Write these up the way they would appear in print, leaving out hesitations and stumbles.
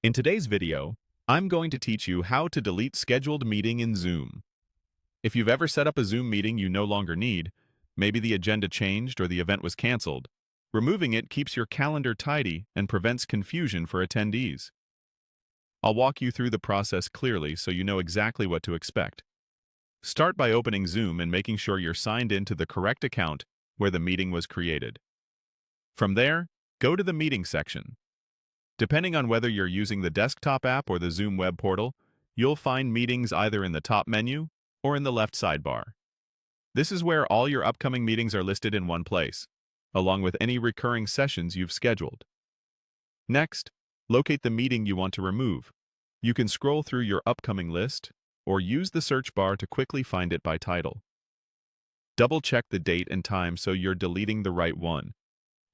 In today's video, I'm going to teach you how to delete scheduled meeting in Zoom. If you've ever set up a Zoom meeting you no longer need, maybe the agenda changed or the event was canceled, removing it keeps your calendar tidy and prevents confusion for attendees. I'll walk you through the process clearly so you know exactly what to expect. Start by opening Zoom and making sure you're signed in to the correct account where the meeting was created. From there, go to the Meeting section. Depending on whether you're using the desktop app or the Zoom web portal, you'll find meetings either in the top menu or in the left sidebar. This is where all your upcoming meetings are listed in one place, along with any recurring sessions you've scheduled. Next, locate the meeting you want to remove. You can scroll through your upcoming list or use the search bar to quickly find it by title. Double-check the date and time so you're deleting the right one,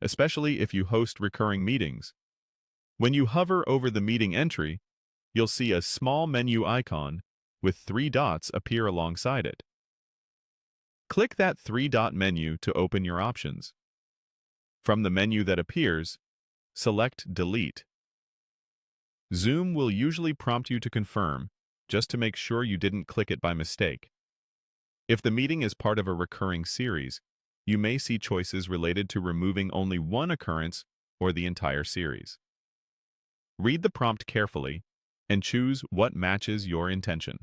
especially if you host recurring meetings. When you hover over the meeting entry, you'll see a small menu icon with 3 dots appear alongside it. Click that 3-dot menu to open your options. From the menu that appears, select Delete. Zoom will usually prompt you to confirm, just to make sure you didn't click it by mistake. If the meeting is part of a recurring series, you may see choices related to removing only one occurrence or the entire series. Read the prompt carefully and choose what matches your intention.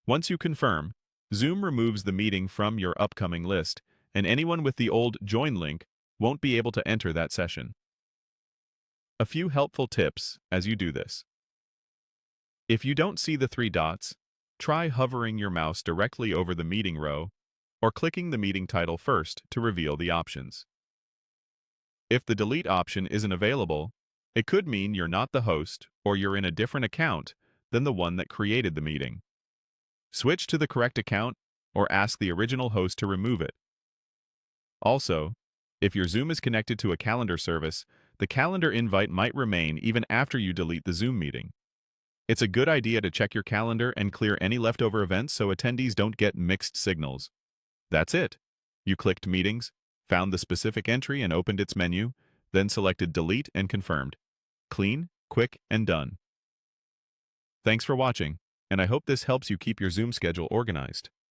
Once you confirm, Zoom removes the meeting from your upcoming list, and anyone with the old Join link won't be able to enter that session. A few helpful tips as you do this. If you don't see the 3 dots, try hovering your mouse directly over the meeting row or clicking the meeting title first to reveal the options. If the delete option isn't available, it could mean you're not the host or you're in a different account than the one that created the meeting. Switch to the correct account or ask the original host to remove it. Also, if your Zoom is connected to a calendar service, the calendar invite might remain even after you delete the Zoom meeting. It's a good idea to check your calendar and clear any leftover events so attendees don't get mixed signals. That's it. You clicked Meetings, found the specific entry and opened its menu, then selected Delete and confirmed. Clean, quick, and done. Thanks for watching, and I hope this helps you keep your Zoom schedule organized.